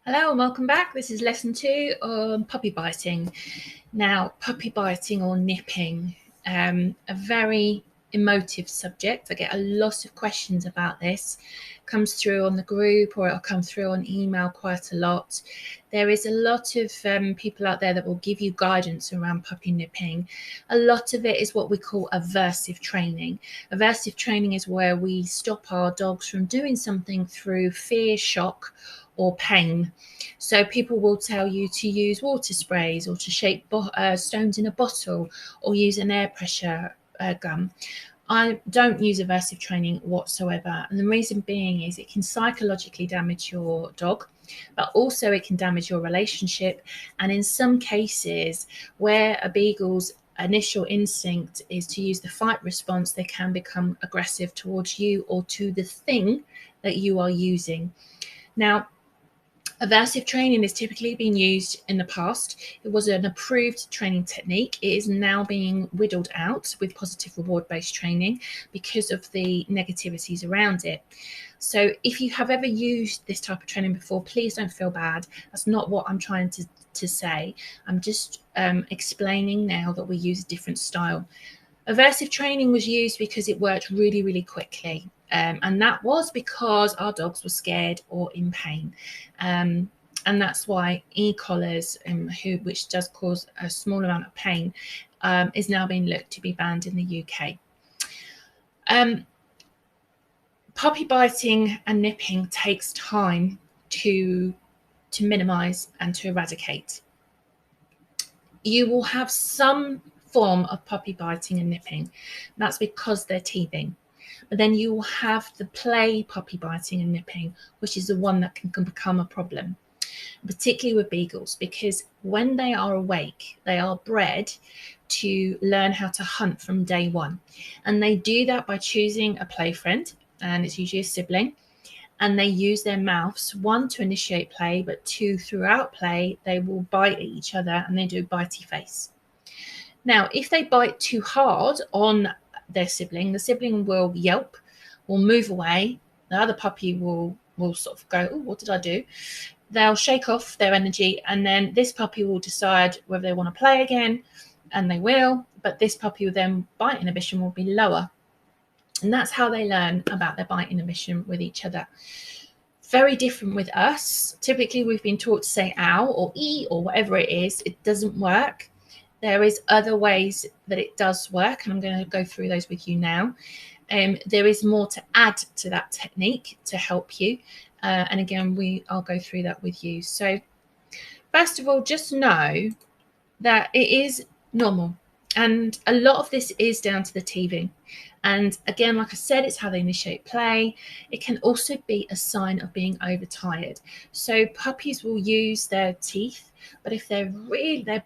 Hello and welcome back. This is lesson 2 on puppy biting. Now, puppy biting or nipping, a very emotive subject. I get a lot of questions about this. Comes through on the group or it'll come through on email quite a lot. There is a lot of people out there that will give you guidance around puppy nipping. A lot of it is what we call aversive training. Aversive training is where we stop our dogs from doing something through fear, shock, or pain. So people will tell you to use water sprays or to shake stones in a bottle or use an air pressure gun. I don't use aversive training whatsoever. And the reason being is it can psychologically damage your dog, but also it can damage your relationship. And in some cases, where a beagle's initial instinct is to use the fight response, they can become aggressive towards you or to the thing that you are using. Now, aversive training has typically been used in the past. It was an approved training technique. It is now being whittled out with positive reward-based training because of the negativities around it. So if you have ever used this type of training before, please don't feel bad. That's not what I'm trying to say. I'm just explaining now that we use a different style. Aversive training was used because it worked really, really quickly. And that was because our dogs were scared or in pain. And that's why e-collars, which does cause a small amount of pain, is now being looked to be banned in the UK. Puppy biting and nipping takes time to minimize and to eradicate. You will have some form of puppy biting and nipping. That's because they're teething. But then you will have the play puppy biting and nipping, which is the one that can become a problem, particularly with beagles, because when they are awake, they are bred to learn how to hunt from day one. And they do that by choosing a play friend, and it's usually a sibling. And they use their mouths, one, to initiate play, but two, throughout play, they will bite at each other and they do bitey face. Now, if they bite too hard on their sibling, the sibling will yelp, will move away. The other puppy will sort of go, oh, what did I do? They'll shake off their energy, and then this puppy will decide whether they want to play again, and they will, but this puppy will then bite inhibition will be lower. And that's how they learn about their bite inhibition with each other. Very different with us. Typically, we've been taught to say ow or e or whatever it is. It doesn't work. There is other ways that it does work, and I'm going to go through those with you now. There is more to add to that technique to help you. And again, I'll go through that with you. So first of all, just know that it is normal. And a lot of this is down to the teething. And again, like I said, it's how they initiate play. It can also be a sign of being overtired. So puppies will use their teeth, but if their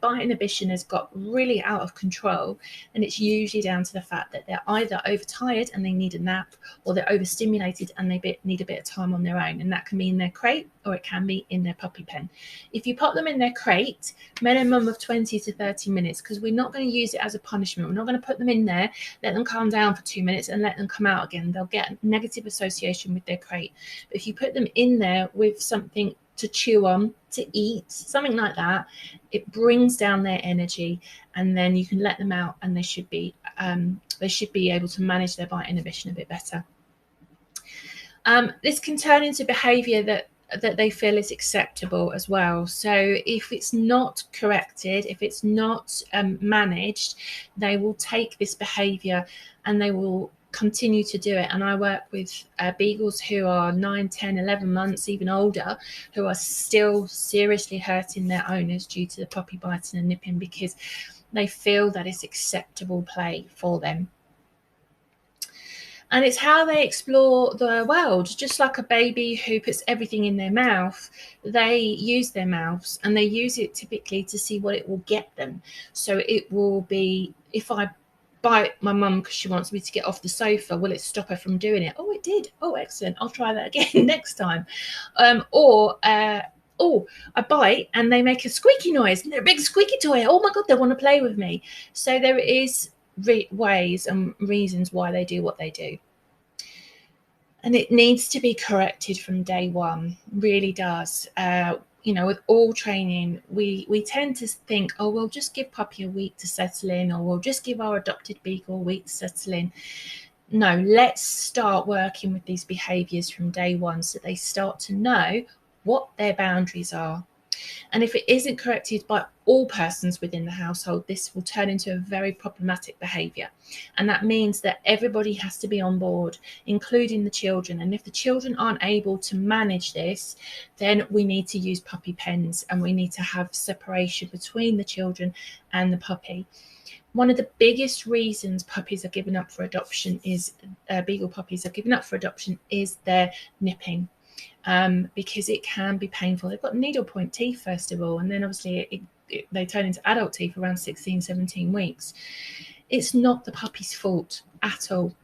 bite inhibition has got really out of control, then it's usually down to the fact that they're either overtired and they need a nap, or they're overstimulated and they need a bit of time on their own. And that can be in their crate or it can be in their puppy pen. If you pop them in their crate, minimum of 20 to 30 minutes, because we're not going to use it as a punishment. We're not going to put them in there, let them calm down for 2 minutes and let them come out again. They'll get a negative association with their crate. But if you put them in there with something to chew on, to eat, something like that, it brings down their energy, and then you can let them out and they should be able to manage their bite inhibition a bit better. This can turn into behavior that they feel is acceptable as well. So if it's not corrected, if it's not managed, they will take this behavior and they will continue to do it. And I work with beagles who are 9, 10, 11 months, even older, who are still seriously hurting their owners due to the puppy biting and nipping, because they feel that it's acceptable play for them. And it's how they explore the world. Just like a baby who puts everything in their mouth, they use their mouths and they use it typically to see what it will get them. So it will be, if I bite my mum because she wants me to get off the sofa, will it stop her from doing it? Oh, it did. Oh, excellent. I'll try that again next time. Oh, I bite and they make a squeaky noise. They're a big squeaky toy. Oh my God, they want to play with me. So there is ways and reasons why they do what they do. And it needs to be corrected from day one, really does. With all training, we tend to think, oh, we'll just give puppy a week to settle in, or we'll just give our adopted beagle a week to settle in. No, let's start working with these behaviours from day one so they start to know what their boundaries are. And if it isn't corrected by all persons within the household, this will turn into a very problematic behaviour. And that means that everybody has to be on board, including the children. And if the children aren't able to manage this, then we need to use puppy pens, and we need to have separation between the children and the puppy. One of the biggest reasons puppies are given up for adoption is beagle puppies are given up for adoption is their nipping. Because it can be painful. They've got needlepoint teeth, first of all, and then obviously they turn into adult teeth around 16, 17 weeks. It's not the puppy's fault at all.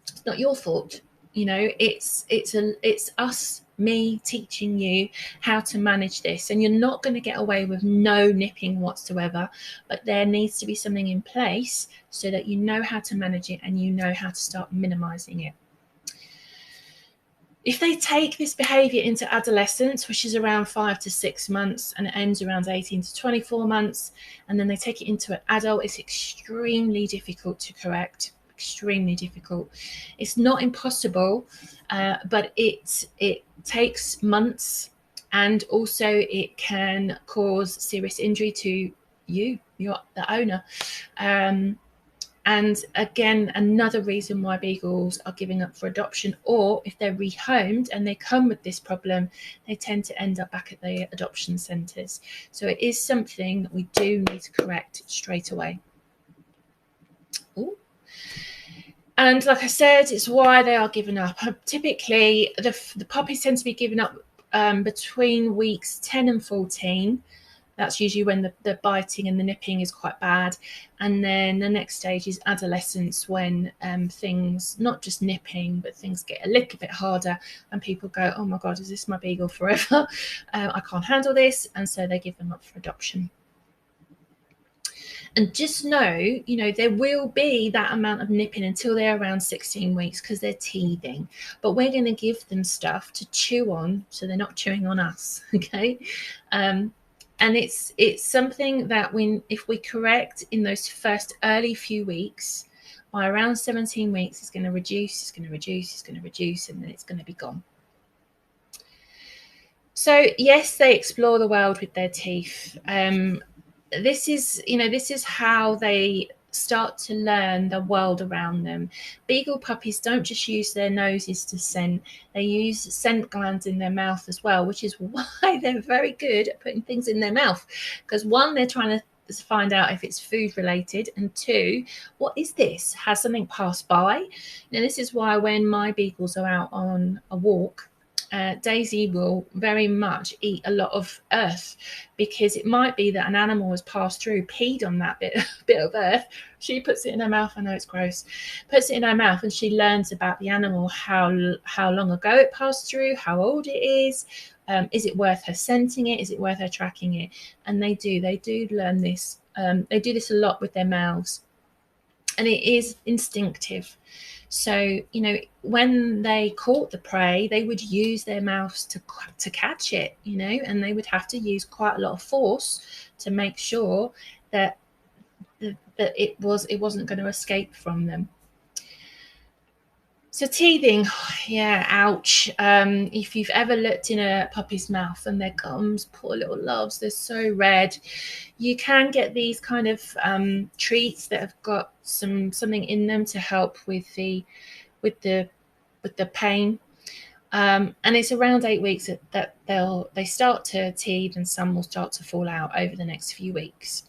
It's not your fault. It's us, me, teaching you how to manage this. And you're not going to get away with no nipping whatsoever, but there needs to be something in place so that you know how to manage it and you know how to start minimizing it. If they take this behaviour into adolescence, which is around 5 to 6 months, and it ends around 18 to 24 months, and then they take it into an adult, it's extremely difficult to correct. Extremely difficult. It's not impossible, but it takes months, and also it can cause serious injury to you, the owner. And again, another reason why beagles are giving up for adoption, or if they're rehomed and they come with this problem, they tend to end up back at the adoption centres. So it is something that we do need to correct straight away. Ooh. And like I said, it's why they are given up. Typically, the puppies tend to be given up between weeks 10 and 14. That's usually when the biting and the nipping is quite bad. And then the next stage is adolescence, when things, not just nipping, but things get a little bit harder and people go, oh my God, is this my beagle forever? I can't handle this. And so they give them up for adoption. And just know, there will be that amount of nipping until they're around 16 weeks because they're teething. But we're going to give them stuff to chew on so they're not chewing on us, okay? And it's something that if we correct in those first early few weeks, by around 17 weeks, it's going to reduce, and then it's going to be gone. So yes, they explore the world with their teeth. This is how they start to learn the world around them. Beagle puppies don't just use their noses to scent, they use scent glands in their mouth as well, which is why they're very good at putting things in their mouth, because one, they're trying to find out if it's food related, and two, what is this? Has something passed by? Now this is why when my beagles are out on a walk, Daisy will very much eat a lot of earth, because it might be that an animal has passed through, peed on that bit of earth. She puts it in her mouth. I know it's gross. Puts it in her mouth, and she learns about the animal, how long ago it passed through, how old it is. Is it worth her scenting it? Is it worth her tracking it? And they do learn this. They do this a lot with their mouths, and it is instinctive. So, when they caught the prey, they would use their mouths to catch it, and they would have to use quite a lot of force to make sure that it wasn't going to escape from them. So teething, yeah, ouch. If you've ever looked in a puppy's mouth and their gums, poor little loves, they're so red. You can get these kind of treats that have got something in them to help with the pain. And it's around 8 weeks that they start to teeth, and some will start to fall out over the next few weeks.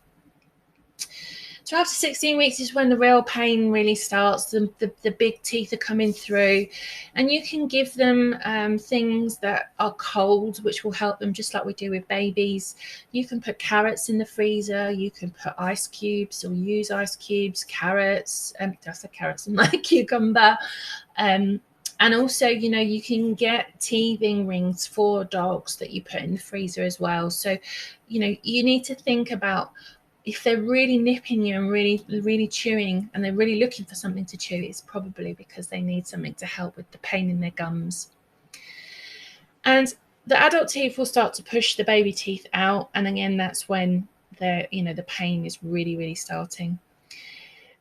So after 16 weeks is when the real pain really starts. The big teeth are coming through, and you can give them things that are cold, which will help them, just like we do with babies. You can put carrots in the freezer. You can put ice cubes, or use ice cubes, carrots. I said carrots and like cucumber. And also, you can get teething rings for dogs that you put in the freezer as well. So, you need to think about if they're really nipping you and really chewing, and they're really looking for something to chew, it's probably because they need something to help with the pain in their gums. And the adult teeth will start to push the baby teeth out, and again, that's when the pain is really starting.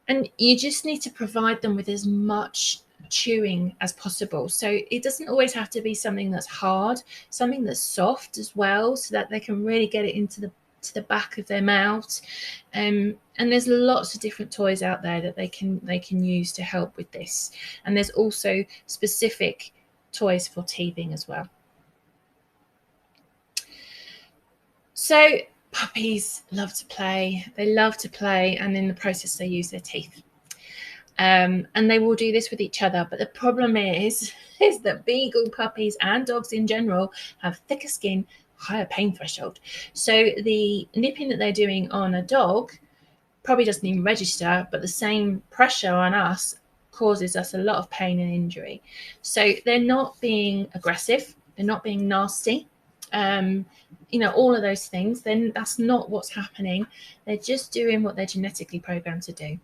And you just need to provide them with as much chewing as possible. So it doesn't always have to be something that's hard, something that's soft as well, so that they can really get it into the back of their mouth. And there's lots of different toys out there that they can use to help with this. And there's also specific toys for teething as well. So puppies love to play. They love to play, and in the process they use their teeth. And they will do this with each other. But the problem is that Beagle puppies and dogs in general have thicker skin, higher pain threshold. So the nipping that they're doing on a dog probably doesn't even register, but the same pressure on us causes us a lot of pain and injury. So they're not being aggressive. They're not being nasty. All of those things, then that's not what's happening. They're just doing what they're genetically programmed to do.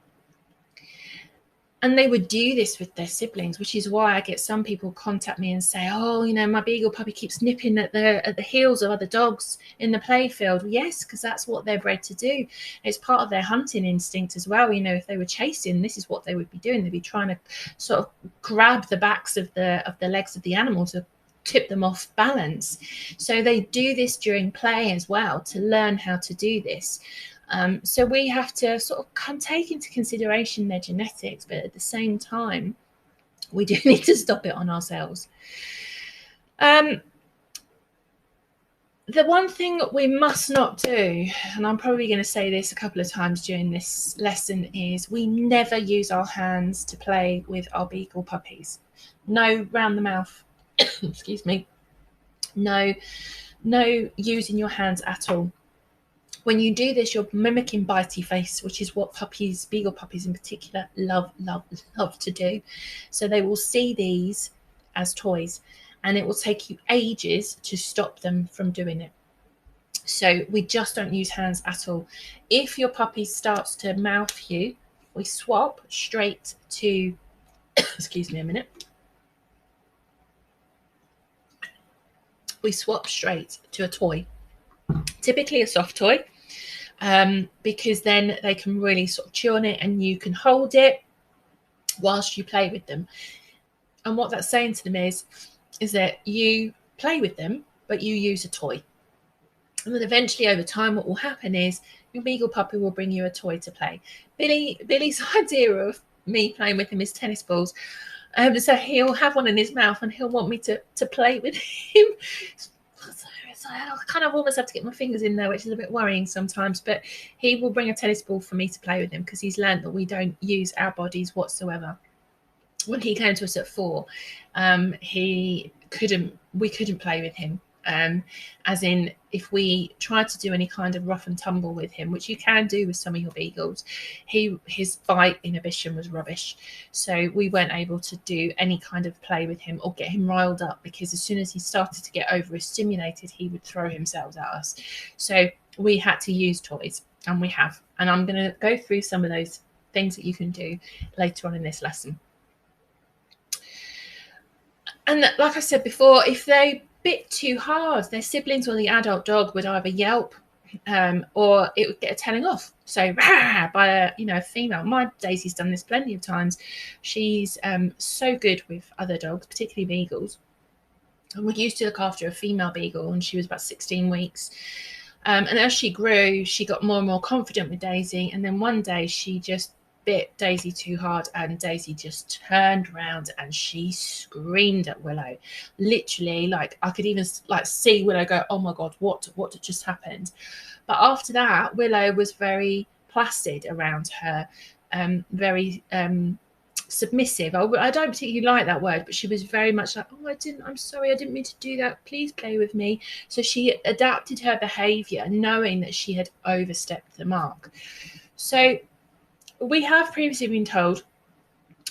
And they would do this with their siblings, which is why I get some people contact me and say, oh, my Beagle puppy keeps nipping at the heels of other dogs in the playfield. Yes, because that's what they're bred to do. It's part of their hunting instinct as well. If they were chasing, this is what they would be doing. They'd be trying to sort of grab the backs of the legs of the animal to tip them off balance. So they do this during play as well, to learn how to do this. So we have to sort of take into consideration their genetics, but at the same time, we do need to stop it on ourselves. The one thing we must not do, and I'm probably going to say this a couple of times during this lesson, is we never use our hands to play with our Beagle puppies. No round the mouth. Excuse me. No using your hands at all. When you do this, you're mimicking bitey face, which is what Beagle puppies in particular, love to do. So they will see these as toys, and it will take you ages to stop them from doing it. So we just don't use hands at all. If your puppy starts to mouth you, we swap straight to, excuse me a minute. We swap straight to a toy, typically a soft toy. Because then they can really sort of chew on it, and you can hold it whilst you play with them. And what that's saying to them is that you play with them, but you use a toy. And then eventually over time, what will happen is your Beagle puppy will bring you a toy to play. Billy's idea of me playing with him is tennis balls. So he'll have one in his mouth and he'll want me to play with him. I kind of almost have to get my fingers in there, which is a bit worrying sometimes, but he will bring a tennis ball for me to play with him, because he's learned that we don't use our bodies whatsoever. When he came to us at 4, we couldn't play with him. As in, if we tried to do any kind of rough and tumble with him, which you can do with some of your Beagles, his bite inhibition was rubbish. So we weren't able to do any kind of play with him or get him riled up, because as soon as he started to get overstimulated, he would throw himself at us. So we had to use toys, and we have. And I'm going to go through some of those things that you can do later on in this lesson. And like I said before, if they bit too hard, their siblings or the adult dog would either yelp, or it would get a telling off. So by a female. My Daisy's done this plenty of times. She's so good with other dogs, particularly Beagles. And we used to look after a female Beagle, and she was about 16 weeks. And as she grew, she got more and more confident with Daisy. And then one day she just bit Daisy too hard, and Daisy just turned around and she screamed at Willow. Literally, like I could even see Willow go, oh my God, what just happened? But after that, Willow was very placid around her, very submissive. I don't particularly like that word, but she was very much like, I'm sorry, I didn't mean to do that. Please play with me. So she adapted her behavior, knowing that she had overstepped the mark. So we have previously been told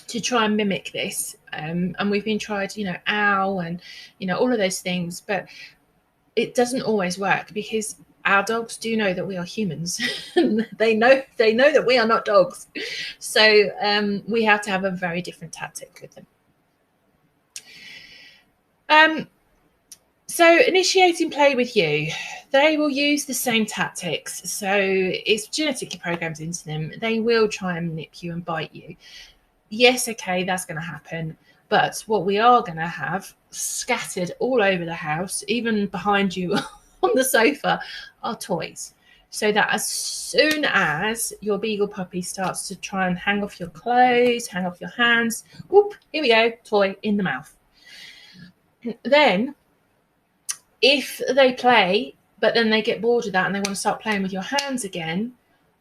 to try and mimic this, and we've been tried, ow, and all of those things, but it doesn't always work, because our dogs do know that we are humans. they know that we are not dogs. So we have to have a very different tactic with them. So initiating play with you, they will use the same tactics. So it's genetically programmed into them. They will try and nip you and bite you. Yes, okay, that's going to happen. But what we are going to have scattered all over the house, even behind you on the sofa, are toys. So that as soon as your Beagle puppy starts to try and hang off your clothes, hang off your hands, whoop, here we go, toy in the mouth. Then if they play, but then they get bored of that and they want to start playing with your hands again,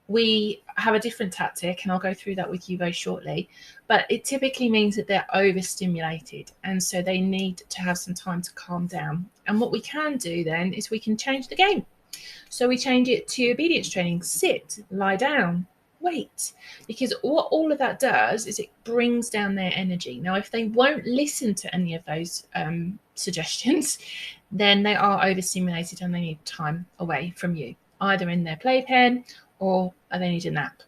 we have a different tactic, and I'll go through that with you very shortly. But it typically means that they're overstimulated, and so they need to have some time to calm down. And what we can do then is we can change the game. So we change it to obedience training: sit, lie down, wait. Because what all of that does is it brings down their energy. Now, if they won't listen to any of those suggestions, then they are overstimulated and they need time away from you, either in their playpen or they need a nap.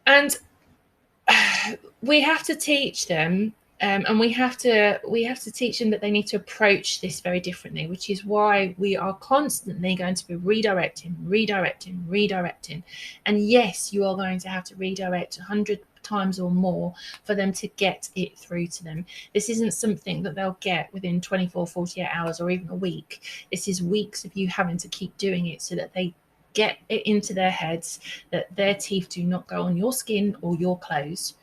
And we have to teach them, and we have to teach them that they need to approach this very differently, which is why we are constantly going to be redirecting. And yes, you are going to have to redirect 100 times or more for them to get it through to them. This isn't something that they'll get within 24, 48 hours or even a week. This is weeks of you having to keep doing it so that they get it into their heads that their teeth do not go on your skin or your clothes.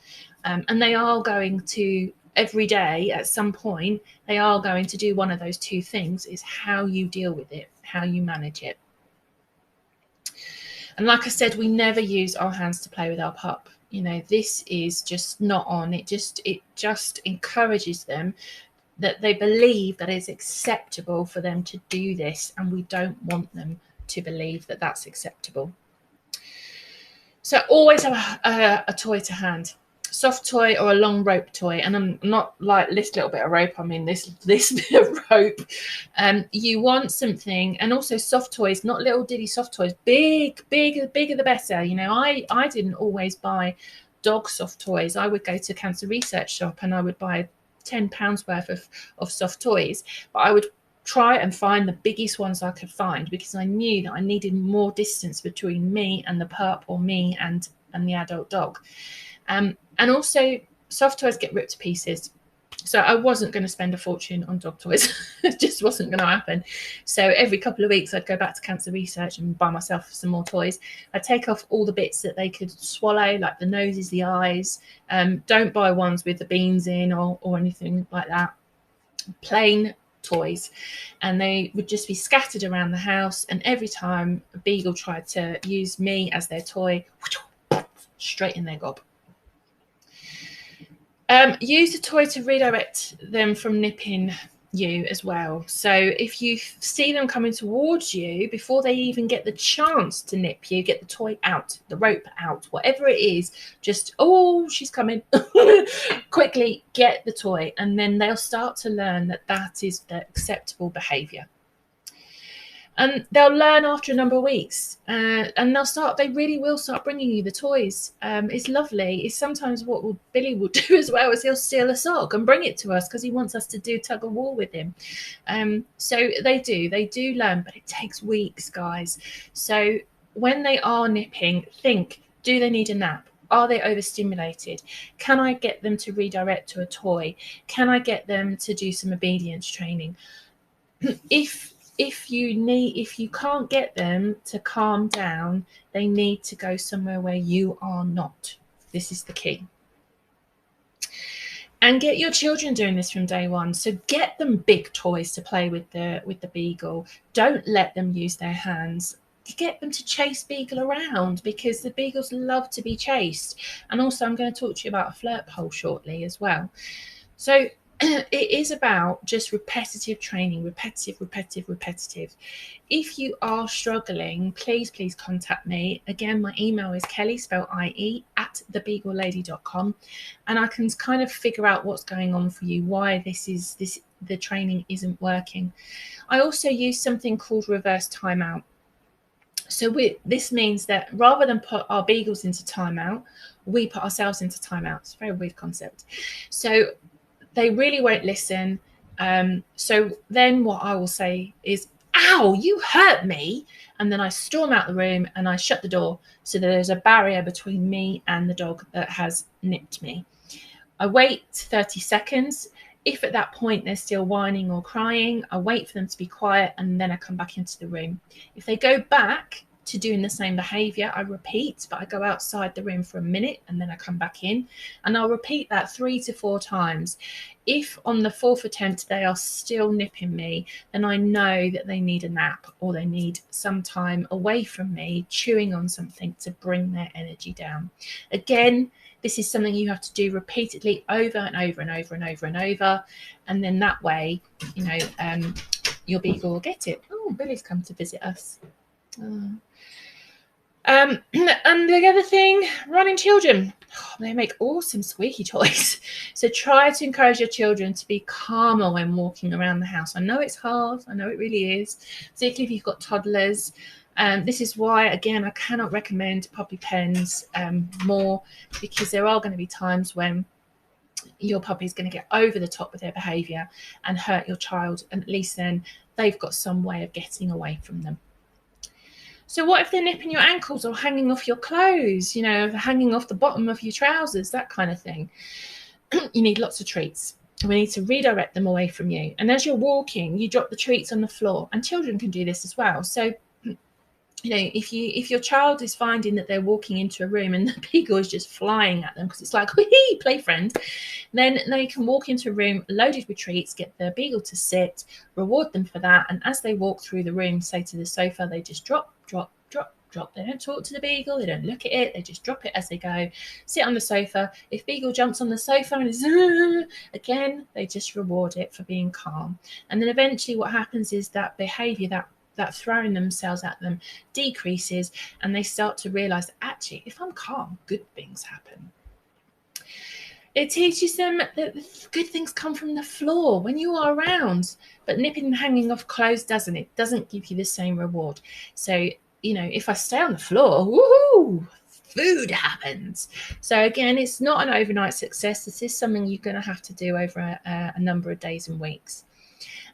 And they are going to, every day at some point, they are going to do one of those two things. Is how you deal with it, how you manage it. And like I said, we never use our hands to play with our pup. You know, this is just not on. It just encourages them, that they believe that it's acceptable for them to do this, and we don't want them to believe that that's acceptable. So always have a toy to hand, soft toy or a long rope toy. And I'm not like this little bit of rope, I mean this bit of rope. You want something, and also soft toys, not little diddy soft toys, bigger the better. You know, I didn't always buy dog soft toys. I would go to Cancer Research Shop and I would buy £10 worth of soft toys, but I would try and find the biggest ones I could find, because I knew that I needed more distance between me and the pup, or me and the adult dog. And also soft toys get ripped to pieces. So I wasn't going to spend a fortune on dog toys. It just wasn't going to happen. So every couple of weeks I'd go back to Cancer Research and buy myself some more toys. I'd take off all the bits that they could swallow, like the noses, the eyes. Don't buy ones with the beans in or anything like that. Plain toys, and they would just be scattered around the house. And every time a Beagle tried to use me as their toy, straight in their gob. Use the toy to redirect them from nipping you as well. So if you see them coming towards you, before they even get the chance to nip you, get the toy out, the rope out, whatever it is, just, oh, she's coming. Quickly get the toy, and then they'll start to learn that that is the acceptable behavior. And they'll learn after a number of weeks, and they really will start bringing you the toys. It's lovely. It's sometimes what Billy will do as well, is he'll steal a sock and bring it to us because he wants us to do tug of war with him. So they do learn, but it takes weeks, guys. So when they are nipping, think, do they need a nap? Are they overstimulated? Can I get them to redirect to a toy? Can I get them to do some obedience training? If you can't get them to calm down, they need to go somewhere where you are not. This is the key. And get your children doing this from day one. So get them big toys to play with the Beagle. Don't let them use their hands. Get them to chase Beagle around, because the Beagles love to be chased. And also I'm going to talk to you about a flirt pole shortly as well. So it is about just repetitive training, repetitive. If you are struggling, please contact me. Again, my email is Kelly, spelled IE, @thebeaglelady.com, and I can kind of figure out what's going on for you, why this the training isn't working. I also use something called reverse timeout. So this means that rather than put our beagles into timeout, we put ourselves into timeout. It's a very weird concept. So they really won't listen. So then what I will say is, ow, you hurt me. And then I storm out the room and I shut the door so that there's a barrier between me and the dog that has nipped me. I wait 30 seconds. If at that point they're still whining or crying, I wait for them to be quiet and then I come back into the room. If they go back to doing the same behavior, I repeat, but I go outside the room for a minute and then I come back in, and I'll repeat that 3 to 4 times. If on the 4th attempt they are still nipping me, then I know that they need a nap or they need some time away from me chewing on something to bring their energy down. Again, this is something you have to do repeatedly over and over and over and over and over, and then that way, you know, your beagle will get it. Oh, Billy's come to visit us. And the other thing, running children. Oh, they make awesome squeaky toys. So try to encourage your children to be calmer when walking around the house. I know it's hard. I know it really is, particularly if you've got toddlers. This is why, again, I cannot recommend puppy pens more, because there are going to be times when your puppy is going to get over the top with their behaviour and hurt your child, and at least then they've got some way of getting away from them. So what if they're nipping your ankles or hanging off your clothes, you know, hanging off the bottom of your trousers, that kind of thing? You need lots of treats. We need to redirect them away from you. And as you're walking, you drop the treats on the floor, and children can do this as well. So, you know, if your child is finding that they're walking into a room and the beagle is just flying at them because it's like, wee, play friend, then they can walk into a room loaded with treats, get the beagle to sit, reward them for that, and as they walk through the room, say to the sofa, they just drop, drop, drop, drop. They don't talk to the beagle, they don't look at it, they just drop it as they go, sit on the sofa. If beagle jumps on the sofa and is again, they just reward it for being calm. And then eventually what happens is that behavior, that throwing themselves at them, decreases, and they start to realize that actually, if I'm calm, good things happen. It teaches them that good things come from the floor when you are around, but nipping and hanging off clothes doesn't. It doesn't give you the same reward. So, you know, if I stay on the floor, woohoo, food happens. So again, it's not an overnight success. This is something you're going to have to do over a number of days and weeks.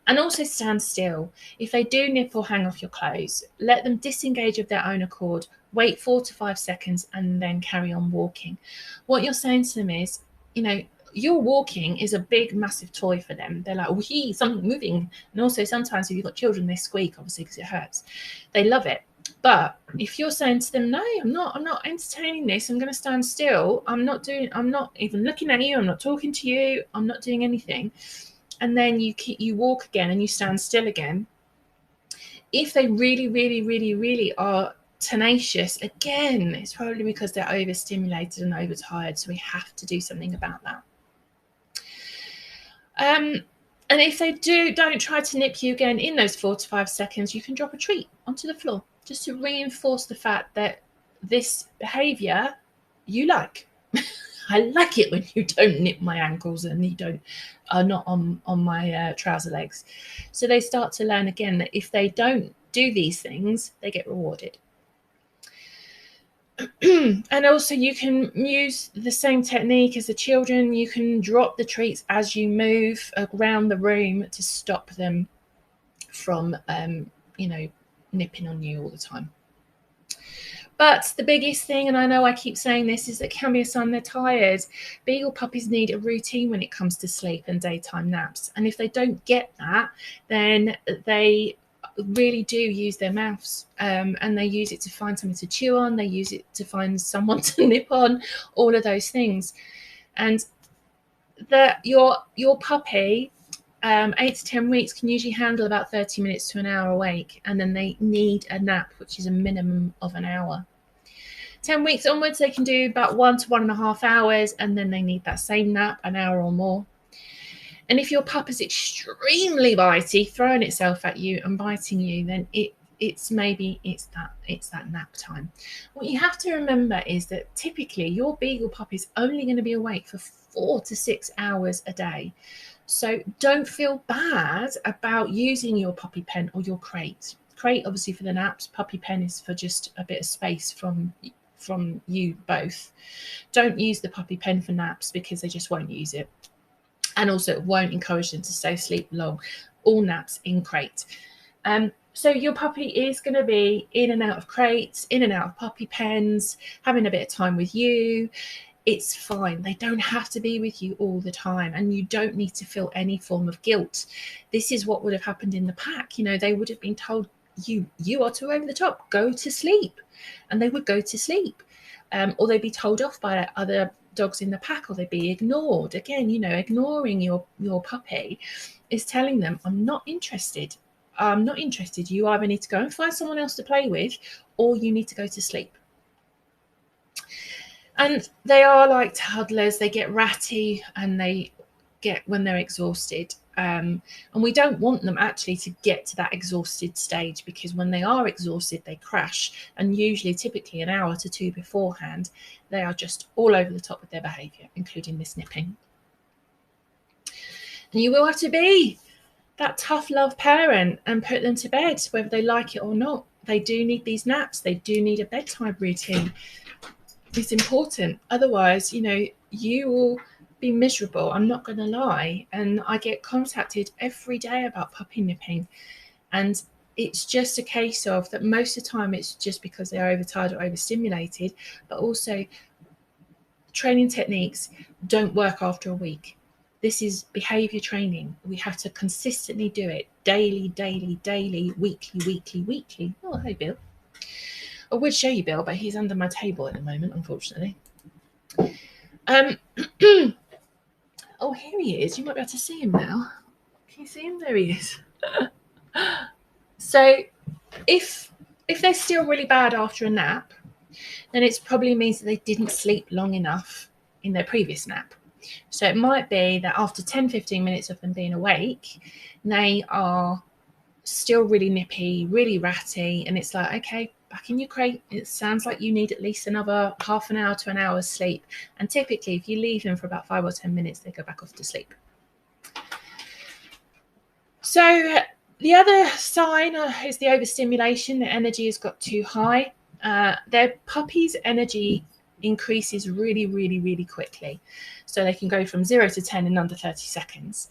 And also stand still. If they do nip or hang off your clothes, let them disengage of their own accord, wait 4 to 5 seconds, and then carry on walking. What you're saying to them is, you know, your walking is a big, massive toy for them. They're like, wee, something moving. And also sometimes if you've got children, they squeak, obviously, because it hurts. They love it. But if you're saying to them, no, I'm not entertaining this, I'm going to stand still, I'm not even looking at you, I'm not talking to you, I'm not doing anything, and then you walk again and you stand still again. If they really, really, really, really are tenacious, again, it's probably because they're overstimulated and overtired. So we have to do something about that. And if they don't try to nip you again in those 4 to 5 seconds, you can drop a treat onto the floor just to reinforce the fact that this behavior you like. I like it when you don't nip my ankles and you are not on my trouser legs. So they start to learn again that if they don't do these things, they get rewarded. And also you can use the same technique as the children. You can drop the treats as you move around the room to stop them from, nipping on you all the time. But the biggest thing, and I know I keep saying this, is that it can be a sign they're tired. Beagle puppies need a routine when it comes to sleep and daytime naps. And if they don't get that, then they really do use their mouths, and they use it to find something to chew on. They use it to find someone to nip on, all of those things. And your puppy, 8 to 10 weeks, can usually handle about 30 minutes to an hour awake, and then they need a nap, which is a minimum of an hour. 10 weeks onwards, they can do about 1 to 1.5 hours, and then they need that same nap, an hour or more. And if your pup is extremely bitey, throwing itself at you and biting you, then it's that nap time. What you have to remember is that typically your beagle pup is only going to be awake for 4 to 6 hours a day. So don't feel bad about using your puppy pen or your crate. Crate obviously for the naps, puppy pen is for just a bit of space from you both. Don't use the puppy pen for naps because they just won't use it. And also it won't encourage them to stay asleep long. All naps in crate. So your puppy is going to be in and out of crates, in and out of puppy pens, having a bit of time with you. It's fine. They don't have to be with you all the time, and you don't need to feel any form of guilt. This is what would have happened in the pack. You know, they would have been told, you are too over the top, go to sleep, and they would go to sleep. Or they'd be told off by other dogs in the pack, or they'd be ignored. Again, you know, ignoring your puppy is telling them, I'm not interested. I'm not interested. You either need to go and find someone else to play with, or you need to go to sleep. And they are like toddlers. They get ratty and they get when they're exhausted. And we don't want them actually to get to that exhausted stage, because when they are exhausted, they crash. And usually, typically an hour to two beforehand, they are just all over the top with their behaviour, including this nipping. And you will have to be that tough love parent and put them to bed, whether they like it or not. They do need these naps. They do need a bedtime routine. It's important. Otherwise, you know, you will be miserable. I'm not going to lie. And I get contacted every day about puppy nipping. And it's just a case of that most of the time it's just because they're overtired or overstimulated, but also training techniques don't work after a week. This is behavior training. We have to consistently do it daily, weekly. Oh, hey, Bill. I would show you Bill, but he's under my table at the moment, unfortunately. Oh, here he is. You might be able to see him now. Can you see him? There he is. So if they're still really bad after a nap, then it probably means that they didn't sleep long enough in their previous nap. So it might be that after 10-15 minutes of them being awake, they are still really nippy, really ratty, and it's like, okay, back in your crate. It sounds like you need at least another half an hour to an hour's sleep. And typically, if you leave them for about 5 or 10 minutes, they go back off to sleep. So the other sign is the overstimulation. Their energy has got too high. Their puppy's energy increases really quickly. So they can go from 0 to 10 in under 30 seconds.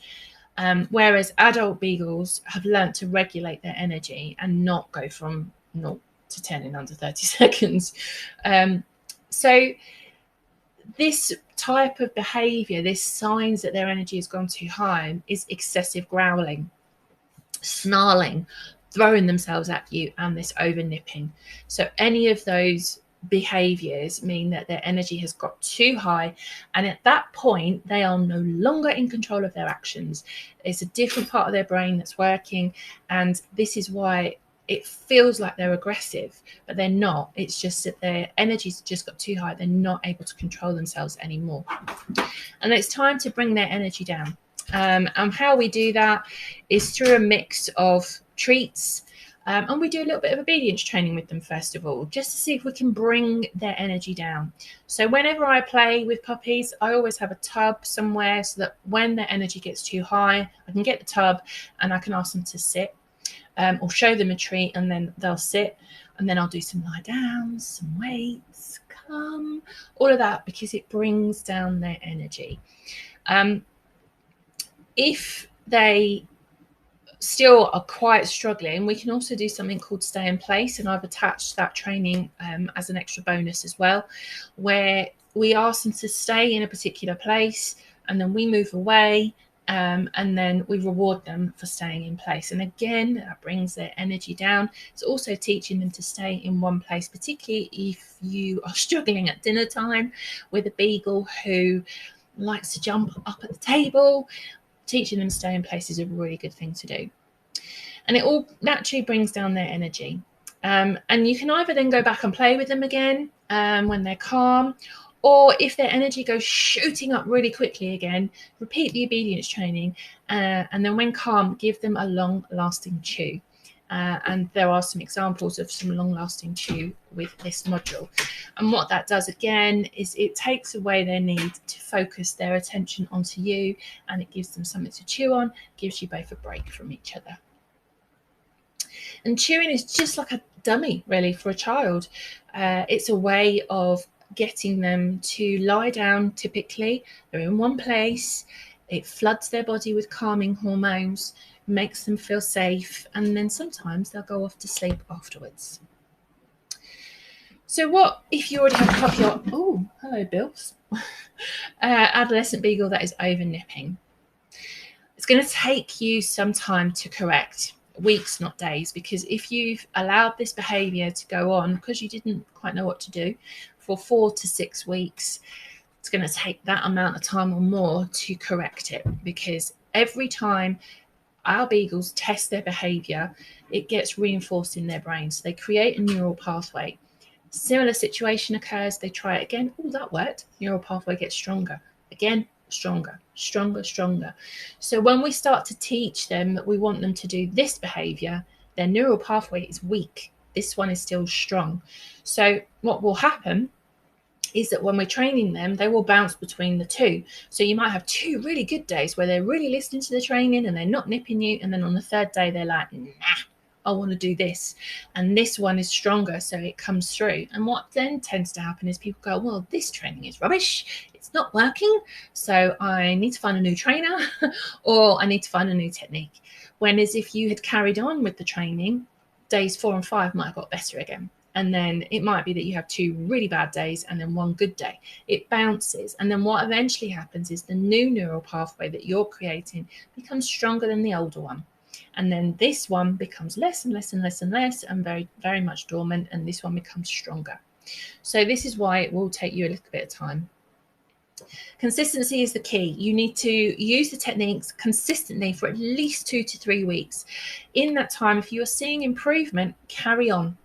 Whereas adult beagles have learnt to regulate their energy and not go from 0 to 10 in under 30 seconds. So this type of behavior, this signs that their energy has gone too high, is excessive growling, snarling, throwing themselves at you, and this over nipping. So any of those behaviors mean that their energy has got too high, and at that point they are no longer in control of their actions. It's a different part of their brain that's working, and this is why it feels like they're aggressive, but they're not. It's just that their energy's just got too high. They're not able to control themselves anymore, and it's time to bring their energy down. And how we do that is through a mix of treats, and we do a little bit of obedience training with them first of all, just to see if we can bring their energy down. So whenever I play with puppies, I always have a tub somewhere so that when their energy gets too high, I can get the tub and I can ask them to sit, or show them a treat, and then they'll sit, and then I'll do some lie downs, some weights, come, all of that, because it brings down their energy. If they still are quite struggling, we can also do something called stay in place, and I've attached that training as an extra bonus as well, where we ask them to stay in a particular place and then we move away, and then we reward them for staying in place. And again, that brings their energy down. It's also teaching them to stay in one place, particularly if you are struggling at dinner time with a beagle who likes to jump up at the table. Teaching them to stay in place is a really good thing to do. And it all naturally brings down their energy. And you can either then go back and play with them again when they're calm, or if their energy goes shooting up really quickly again, repeat the obedience training, and then when calm, give them a long-lasting chew. And there are some examples of some long-lasting chew with this module. And what that does again is it takes away their need to focus their attention onto you, and it gives them something to chew on, gives you both a break from each other. And chewing is just like a dummy, really, for a child. It's a way of getting them to lie down. Typically, they're in one place. It floods their body with calming hormones, makes them feel safe, and then sometimes they'll go off to sleep afterwards. So what if you already have a puppy or, oh, hello, Bills, adolescent beagle that is over nipping? It's going to take you some time to correct, weeks, not days, because if you've allowed this behavior to go on because you didn't quite know what to do for 4 to 6 weeks, it's going to take that amount of time or more to correct it, because every time our beagles test their behavior, it gets reinforced in their brain. So they create a neural pathway. Similar situation occurs, they try it again. Oh, that worked. Neural pathway gets stronger. Again, stronger, stronger, stronger. So when we start to teach them that we want them to do this behavior, their neural pathway is weak. This one is still strong. So what will happen is that when we're training them, they will bounce between the two. So you might have 2 really good days where they're really listening to the training and they're not nipping you. And then on the 3rd day, they're like, nah, I want to do this. And this one is stronger, so it comes through. And what then tends to happen is people go, well, this training is rubbish. It's not working. So I need to find a new trainer or I need to find a new technique. Whereas if you had carried on with the training, days 4 and 5 might have got better again. And then it might be that you have 2 really bad days and then 1 good day. It bounces. And then what eventually happens is the new neural pathway that you're creating becomes stronger than the older one. And then this one becomes less and less and less and less and very, very much dormant. And this one becomes stronger. So this is why it will take you a little bit of time. Consistency is the key. You need to use the techniques consistently for at least 2 to 3 weeks. In that time, if you're seeing improvement, carry on.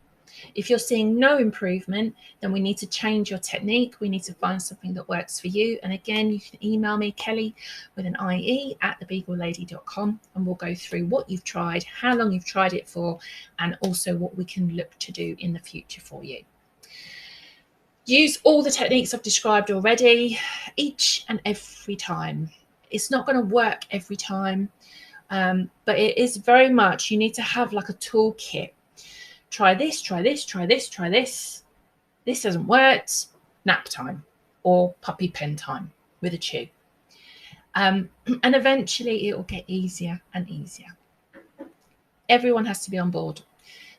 If you're seeing no improvement, then we need to change your technique. We need to find something that works for you. And again, you can email me, Kelly, with an IE at thebeaglelady.com, and we'll go through what you've tried, how long you've tried it for, and also what we can look to do in the future for you. Use all the techniques I've described already, each and every time. It's not going to work every time, but it is very much, you need to have like a toolkit. Try this, try this, try this, try this. This hasn't worked. Nap time or puppy pen time with a chew. And eventually it will get easier and easier. Everyone has to be on board.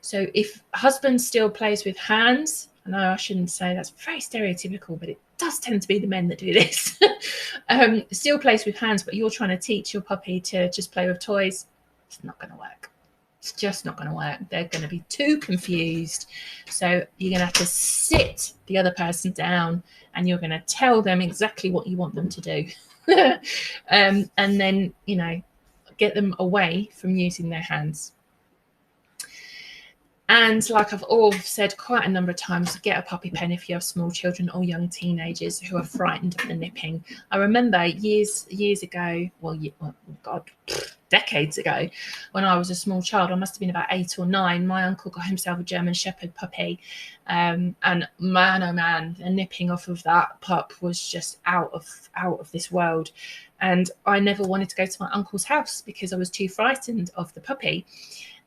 So if husband still plays with hands, I know I shouldn't say that's very stereotypical, but it does tend to be the men that do this. Still plays with hands, but you're trying to teach your puppy to just play with toys, it's not going to work. It's just not going to work. They're going to be too confused. So you're going to have to sit the other person down and you're going to tell them exactly what you want them to do. And then, you know, get them away from using their hands. And like I've all said quite a number of times, get a puppy pen if you have small children or young teenagers who are frightened of the nipping. I remember years ago, decades ago, when I was a small child, I must have been about 8 or 9, my uncle got himself a German Shepherd puppy. And man, oh man, the nipping off of that pup was just out of this world. And I never wanted to go to my uncle's house because I was too frightened of the puppy.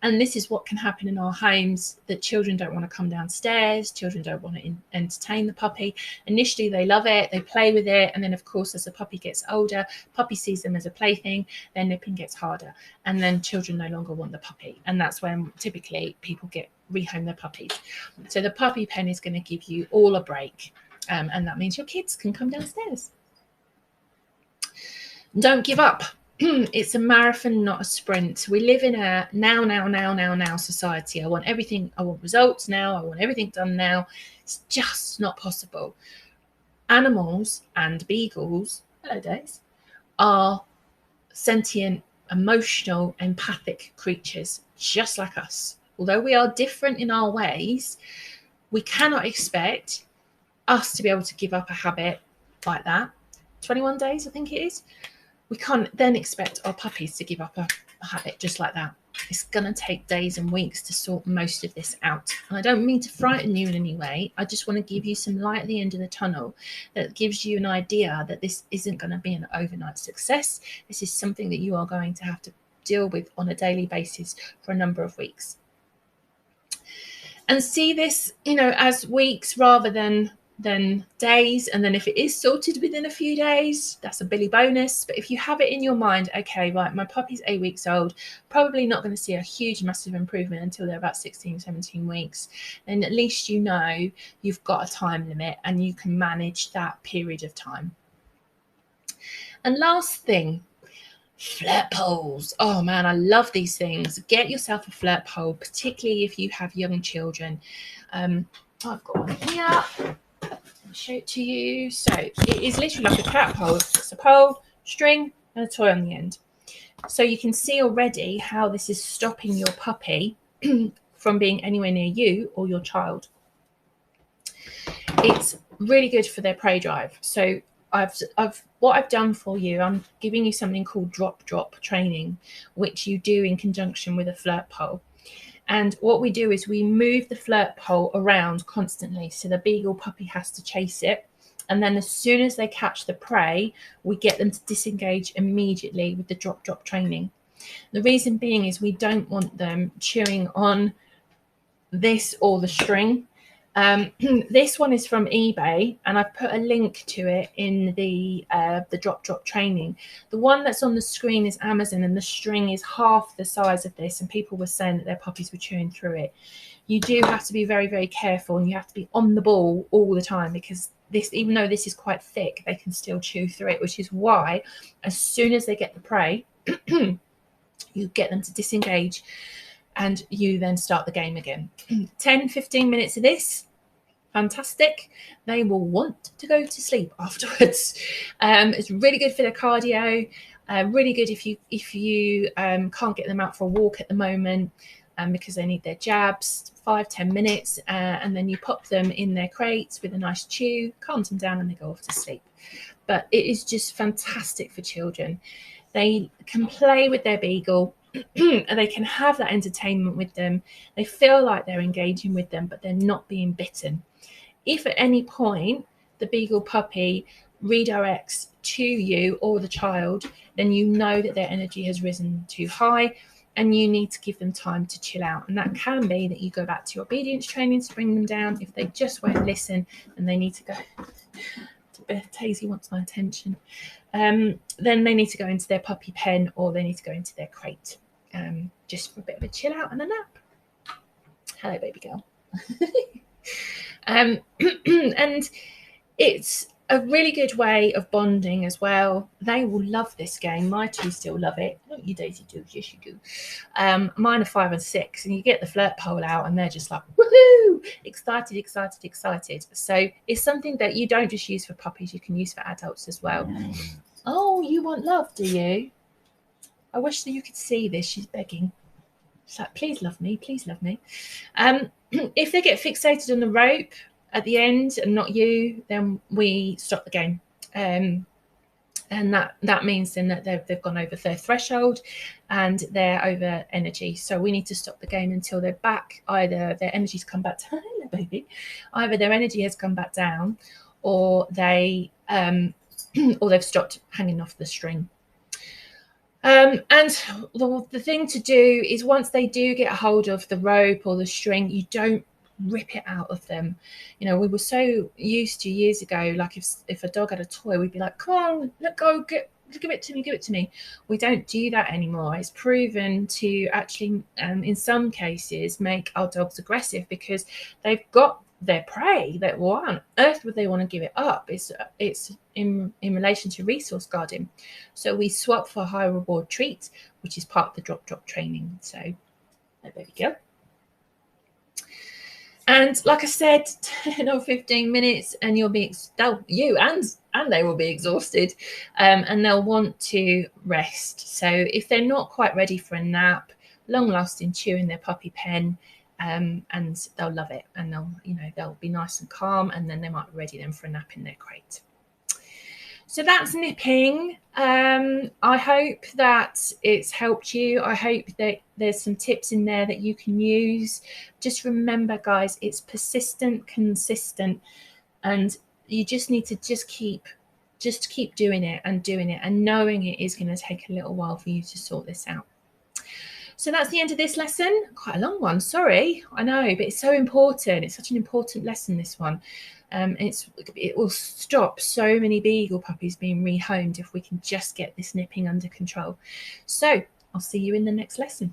And this is what can happen in our homes, that children don't want to come downstairs, children don't want to entertain the puppy. Initially, they love it, they play with it. And then, of course, as the puppy gets older, puppy sees them as a plaything, their nipping gets harder. And then children no longer want the puppy. And that's when typically people rehome their puppies. So the puppy pen is going to give you all a break. And that means your kids can come downstairs. Don't give up. It's a marathon, not a sprint. We live in a now society. I want everything. I want results now. I want everything done now. It's just not possible. Animals and beagles, hello days, are sentient, emotional, empathic creatures, just like us. Although we are different in our ways, we cannot expect us to be able to give up a habit like that. 21 days, I think it is. We can't then expect our puppies to give up a habit just like that. It's going to take days and weeks to sort most of this out. And I don't mean to frighten you in any way. I just want to give you some light at the end of the tunnel that gives you an idea that this isn't going to be an overnight success. This is something that you are going to have to deal with on a daily basis for a number of weeks. And see this, as weeks rather than days. And then if it is sorted within a few days, that's a Billy bonus. But if you have it in your mind, okay, right, my puppy's 8 weeks old, probably not going to see a huge massive improvement until they're about 16, 17 weeks, then at least you know you've got a time limit and you can manage that period of time. And last thing, flirt poles. Oh man, I love these things. Get yourself a flirt pole, particularly if you have young children. I've got one here. I'll show it to you. So it is literally like a cat pole. It's a pole, string, and a toy on the end. So you can see already how this is stopping your puppy from being anywhere near you or your child. It's really good for their prey drive. So what I've done for you, I'm giving you something called drop training, which you do in conjunction with a flirt pole. And what we do is we move the flirt pole around constantly. So the Beagle puppy has to chase it. And then as soon as they catch the prey, we get them to disengage immediately with the drop training. The reason being is we don't want them chewing on this or the string. This one is from eBay, and I've put a link to it in the drop training. The one that's on the screen is Amazon, and the string is half the size of this, and people were saying that their puppies were chewing through it. You do have to be very, very careful, and you have to be on the ball all the time, because this, even though this is quite thick, they can still chew through it, which is why as soon as they get the prey, you get them to disengage and you then start the game again. 10-15 minutes of this, fantastic. They will want to go to sleep afterwards. It's really good for their cardio. Really good if you can't get them out for a walk at the moment, because they need their jabs. 5-10 minutes, and then you pop them in their crates with a nice chew, calms them down, and they go off to sleep. But it is just fantastic for children. They can play with their Beagle. And they can have that entertainment with them. They feel like they're engaging with them, but they're not being bitten. If at any point the Beagle puppy redirects to you or the child, then you know that their energy has risen too high and you need to give them time to chill out. And that can be that you go back to your obedience training to bring them down. If they just won't listen and they need to go, Daisy wants my attention, then they need to go into their puppy pen or they need to go into their crate. Just for a bit of a chill out and a nap. Hello, baby girl. And it's a really good way of bonding as well. They will love this game. My two still love it. Don't you, Daisy? Do? Yes, you do. Mine are 5 and 6, and you get the flirt pole out, and they're just like, woohoo! Excited. So it's something that you don't just use for puppies; you can use for adults as well. Oh, you want love, do you? I wish that you could see this. She's begging. She's like, please love me. If they get fixated on the rope at the end and not you, then we stop the game. And that means then that they've gone over their threshold and they're over energy. So we need to stop the game until they're back. Either their energy's come back down, hello baby. Either their energy has come back down, or they've stopped hanging off the string. And the thing to do is, once they do get a hold of the rope or the string, you don't rip it out of them. We were so used to years ago, like if a dog had a toy, we'd be like, come on, let go, give it to me. We don't do that anymore. It's proven to actually, in some cases, make our dogs aggressive because they've got their prey. That why on earth would they want to give it up? It's in relation to resource guarding. So we swap for a high reward treat, which is part of the drop training. So there we go. And like I said, 10 or 15 minutes, and you and they will be exhausted, and they'll want to rest. So if they're not quite ready for a nap, long-lasting chew in their puppy pen, and they'll love it, and they'll be nice and calm, and then they might be ready then for a nap in their crate. So that's nipping. I hope that it's helped you. I hope that there's some tips in there that you can use. Just remember, guys, it's persistent, consistent, and you just need to just keep doing it and knowing it is going to take a little while for you to sort this out. So that's the end of this lesson. Quite a long one, sorry. I know, but it's so important. It's such an important lesson, this one. It will stop so many Beagle puppies being rehomed if we can just get this nipping under control. So I'll see you in the next lesson.